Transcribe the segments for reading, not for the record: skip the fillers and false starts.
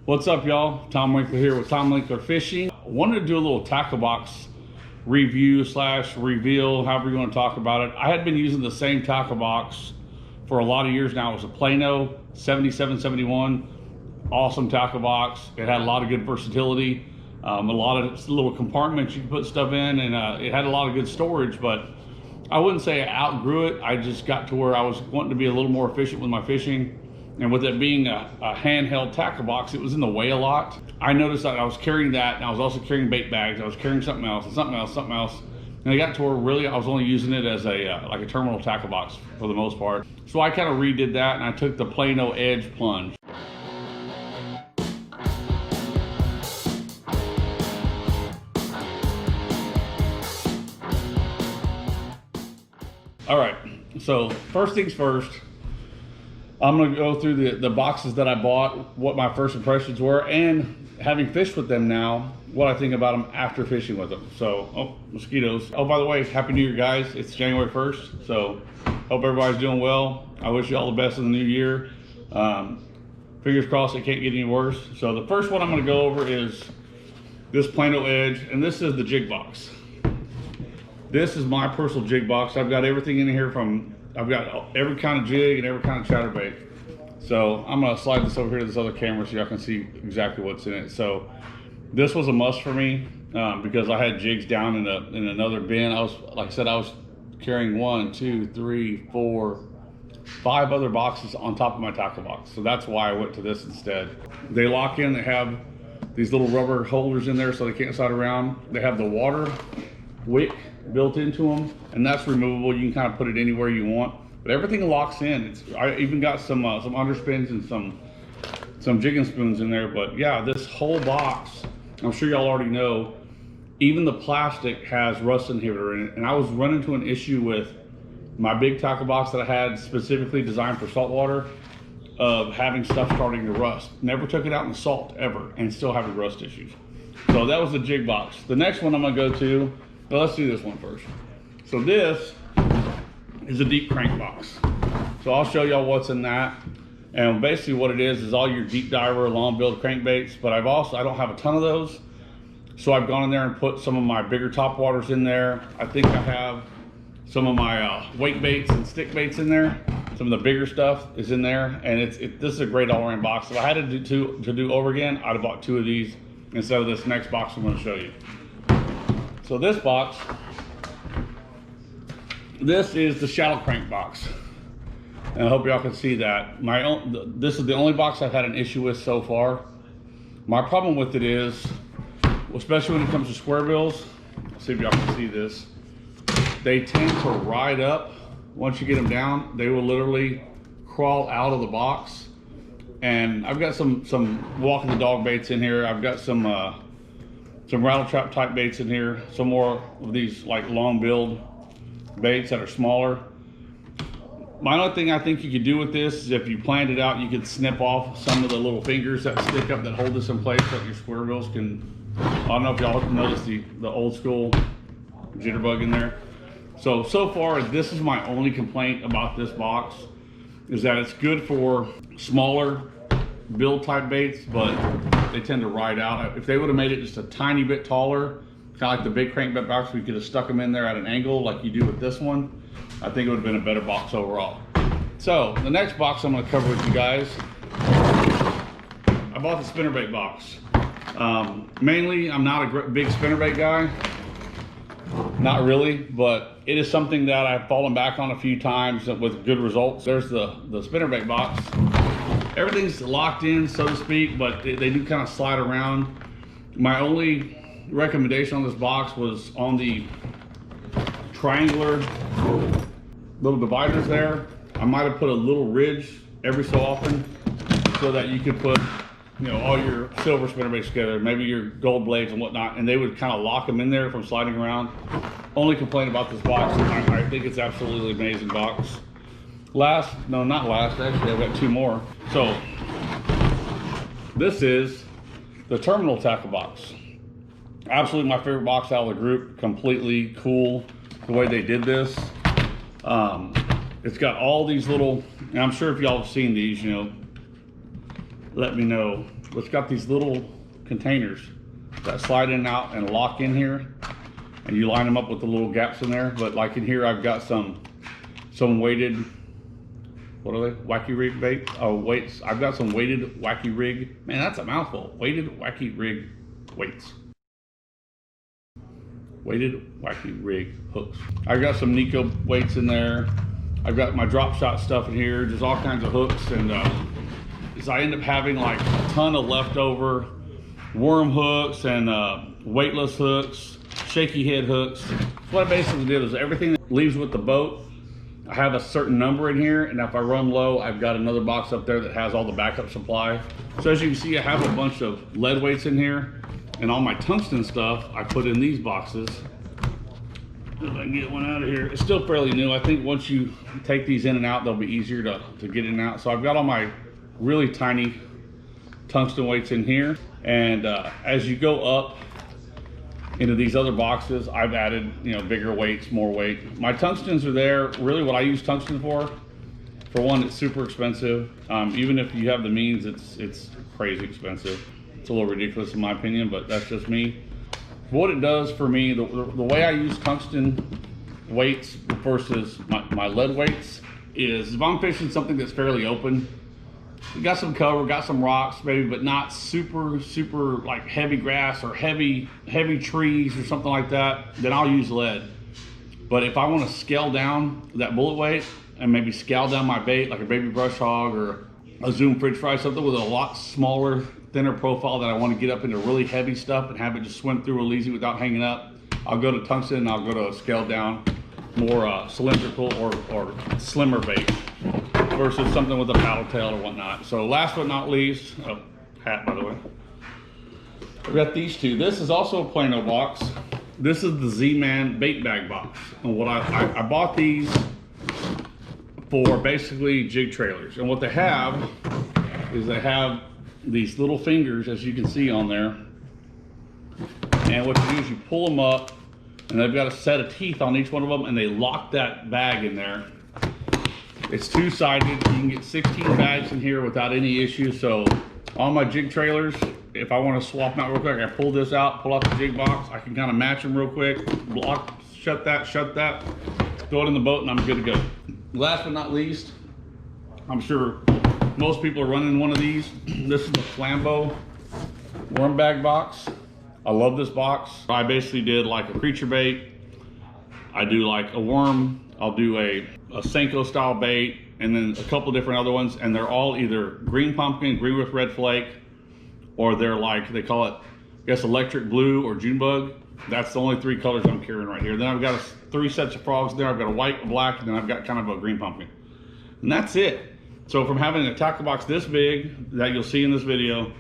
What's up, y'all? Tom Winkler here with Tom Winkler Fishing. I wanted to do a little tackle box review slash reveal, however you want to talk about it. I had been using the same tackle box for a lot of years now. It was a Plano 7771. Awesome tackle box. It had a lot of good versatility, a lot of little compartments you could put stuff in, and it had a lot of good storage, but I wouldn't say I outgrew it. I just got to where I was wanting to be a little more efficient with my fishing. And with it being a handheld tackle box, it was in the way a lot. I noticed that I was carrying that, and I was also carrying bait bags. I was carrying something else, and something else, something else. And I got to where really I was only using it as a like a terminal tackle box for the most part. So I kind of redid that, and I took the Plano Edge plunge. All right, so first things first, I'm gonna go through the boxes that I bought, what my first impressions were, and having fished with them now, what I think about them after fishing with them. So, oh, mosquitoes. Oh, by the way, Happy New Year, guys. It's January 1st, so hope everybody's doing well. I wish you all the best in the new year. Fingers crossed it can't get any worse. So the first one I'm gonna go over is this Plano Edge, and this is the Jig Box. This is my personal jig box. I've got everything in here I've got every kind of jig and every kind of chatterbait. So I'm gonna slide this over here to this other camera so y'all can see exactly what's in it. So this was a must for me because I had jigs down in another bin. Like I said, I was carrying 1, 2, 3, 4, 5 other boxes on top of my tackle box. So that's why I went to this instead. They lock in, they have these little rubber holders in there so they can't slide around. They have the water wick built into them, and that's removable. You can kind of put it anywhere you want, but everything locks in. I even got some underspins and some jigging spoons in there. But yeah, this whole box, I'm sure y'all already know, even the plastic has rust inhibitor in it. And I was running into an issue with my big tackle box that I had specifically designed for saltwater, of having stuff starting to rust. Never took it out in the salt ever, and still having rust issues. So that was the Jig Box. The next one I'm gonna go to, well, let's do this one first. So this is a deep crank box. So I'll show y'all what's in that. And basically what it is all your deep diver, long build crankbaits, but I don't have a ton of those. So I've gone in there and put some of my bigger top waters in there. I think I have some of my weight baits and stick baits in there. Some of the bigger stuff is in there, and this is a great all-around box. If I had to do over again, I'd have bought 2 of these instead of this next box I'm gonna show you. So this box, this is the shallow crank box. And I hope y'all can see that. This is the only box I've had an issue with so far. My problem with it is, especially when it comes to square bills, let's see if y'all can see this, they tend to ride up. Once you get them down, they will literally crawl out of the box. And I've got some walking the dog baits in here. I've got some rattle trap type baits in here, some more of these like long build baits that are smaller. My only thing I think you could do with this is if you planned it out, you could snip off some of the little fingers that stick up that hold this in place so that your square bills can, I don't know if y'all noticed the old school jitterbug in there. So far, this is my only complaint about this box, is that it's good for smaller build type baits, but they tend to ride out. If they would have made it just a tiny bit taller, kind of like the big crankbait box, we could have stuck them in there at an angle like you do with this one, I think it would have been a better box overall. So the next box I'm going to cover with you guys, I bought the spinnerbait box. Mainly, I'm not a big spinnerbait guy, not really, but it is something that I've fallen back on a few times with good results. There's the spinnerbait box. Everything's locked in, so to speak, but they do kind of slide around. My only recommendation on this box was on the triangular little dividers there. I might have put a little ridge every so often so that you could put, you know, all your silver spinnerbaits together, maybe your gold blades and whatnot, and they would kind of lock them in there from sliding around. Only complaint about this box, I think it's absolutely amazing box. Not last, actually I've got 2 more. So this is the terminal tackle box. Absolutely my favorite box out of the group. Completely cool the way they did this. It's got all these little, and I'm sure if y'all have seen these, you know, let me know It's got these little containers that slide in and out and lock in here, and you line them up with the little gaps in there. But like in here, I've got some weighted, what are they? Wacky rig bait. Oh, weights. I've got some weighted wacky rig. Man, that's a mouthful. Weighted wacky rig weights. Weighted wacky rig hooks. I've got some Nico weights in there. I've got my drop shot stuff in here, just all kinds of hooks, and so I end up having like a ton of leftover worm hooks and weightless hooks, shaky head hooks. So what I basically did is everything that leaves with the boat, I have a certain number in here, and if I run low, I've got another box up there that has all the backup supply. So as you can see, I have a bunch of lead weights in here, and all my tungsten stuff I put in these boxes. If I can get one out of here. It's still fairly new. I think once you take these in and out, they'll be easier to get in and out. So I've got all my really tiny tungsten weights in here. And as you go up into these other boxes, I've added, you know, bigger weights, more weight. My tungstens are there. Really what I use tungsten for one, it's super expensive. Even if you have the means, it's crazy expensive. It's a little ridiculous in my opinion, but that's just me. What it does for me, the way I use tungsten weights versus my lead weights is if I'm fishing something that's fairly open, you got some cover, got some rocks maybe, but not super like heavy grass or heavy trees or something like that, then I'll use lead. But if I want to scale down that bullet weight and maybe scale down my bait like a baby brush hog or a Zoom fridge fry, something with a lot smaller, thinner profile that I want to get up into really heavy stuff and have it just swim through real easy without hanging up, I'll go to tungsten and I'll go to a scaled down, more cylindrical or slimmer bait versus something with a paddle tail or whatnot. So last but not least, oh, hat by the way, I've got these two. This is also a Plano box. This is the Z-Man bait bag box. And what I bought these for basically jig trailers. And what they have is they have these little fingers, as you can see on there, and what you do is you pull them up and they've got a set of teeth on each one of them, and they lock that bag in there. It's two-sided. You can get 16 bags in here without any issues. So on my jig trailers, if I want to swap them out real quick, I pull this out, pull out the jig box, I can kind of match them real quick, block, shut that, throw it in the boat, and I'm good to go. Last but not least, I'm sure most people are running one of these. This is the Flambeau worm bag box. I love this box. I basically did like a creature bait. I do like a worm. I'll do a Senko style bait, and then a couple different other ones, and they're all either green pumpkin, green with red flake, or they're like, they call it, I guess, electric blue or June bug. That's the only three colors I'm carrying right here. Then I've got three sets of frogs there. I've got a white, a black, and then I've got kind of a green pumpkin. And that's it. So from having a tackle box this big that you'll see in this video,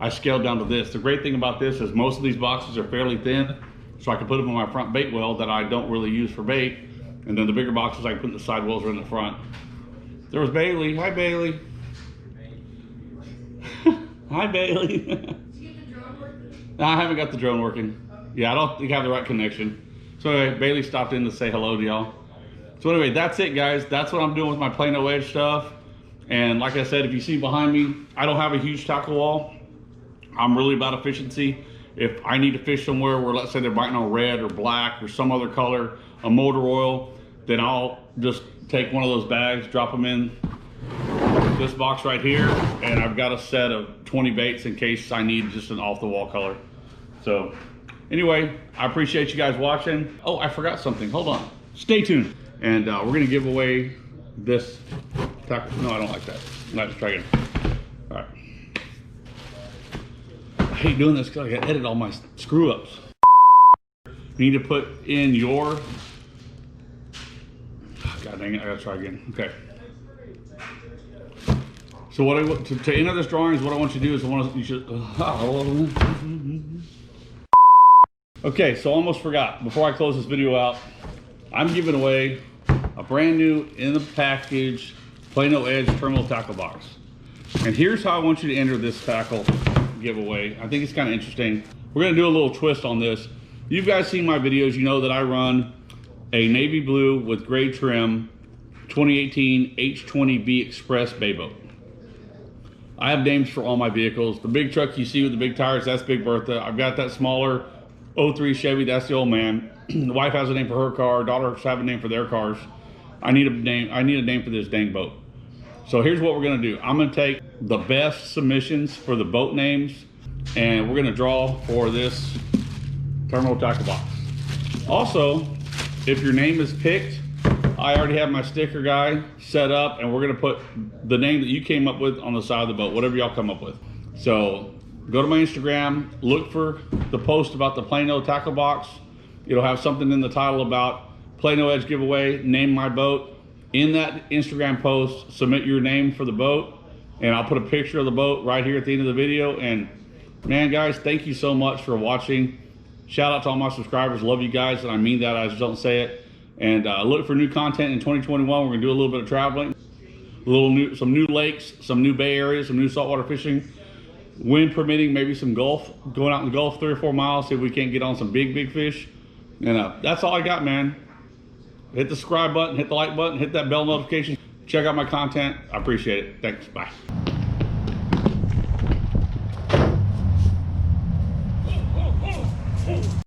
I scaled down to this. The great thing about this is most of these boxes are fairly thin, so I can put them on my front bait well that I don't really use for bait. And then the bigger boxes I can put in the side wells or in the front. There was Bailey. Hi, Bailey. Hi, Bailey. Did you get the drone working? No, I haven't got the drone working. Yeah, I don't think I have the right connection. So anyway, Bailey stopped in to say hello to y'all. So anyway, that's it, guys. That's what I'm doing with my Plano Edge stuff. And like I said, if you see behind me, I don't have a huge tackle wall. I'm really about efficiency. If I need to fish somewhere where, let's say, they're biting on red or black or some other color, a motor oil, then I'll just take one of those bags, drop them in this box right here, and I've got a set of 20 baits in case I need just an off-the-wall color. So anyway, I appreciate you guys watching. Oh, I forgot something. Hold on. Stay tuned. And we're going to give away this tackle. No, I don't like that. Let's try again. All right. I hate doing this because I got to edit all my screw-ups. You need to put in your, God dang it, I gotta try again. Okay. So what I want to enter this drawing is what I want you to do is you should. Okay, so almost forgot. Before I close this video out, I'm giving away a brand new in the package Plano Edge terminal tackle box. And here's how I want you to enter this tackle giveaway. I think it's kind of interesting. We're gonna do a little twist on this. You've guys seen my videos, you know that I run a navy blue with gray trim 2018 H20B Xpress bay boat. I have names for all my vehicles. The big truck you see with the big tires, that's Big Bertha. I've got that smaller 03 Chevy, that's the old man. The wife has a name for her car, daughters have a name for their cars. I need a name for this dang boat. So here's what we're gonna do. I'm gonna take the best submissions for the boat names, and we're gonna draw for this terminal tackle box. Also, if your name is picked, I already have my sticker guy set up, and we're gonna put the name that you came up with on the side of the boat, whatever y'all come up with. So go to my Instagram, look for the post about the Plano tackle box. It'll have something in the title about Plano Edge giveaway, name my boat. In that Instagram post, submit your name for the boat, and I'll put a picture of the boat right here at the end of the video. And man, guys, thank you so much for watching. Shout out to all my subscribers. Love you guys, and I mean that. I just don't say it. And look for new content in 2021. We're gonna do a little bit of traveling, some new lakes, some new bay areas, some new saltwater fishing. Wind permitting, maybe some Gulf, going out in the Gulf 3 or 4 miles, see if we can't get on some big fish. And that's all I got, man. Hit the subscribe button, hit the like button, hit that bell notification. Check out my content. I appreciate it. Thanks. Bye. Oh, oh, oh, oh.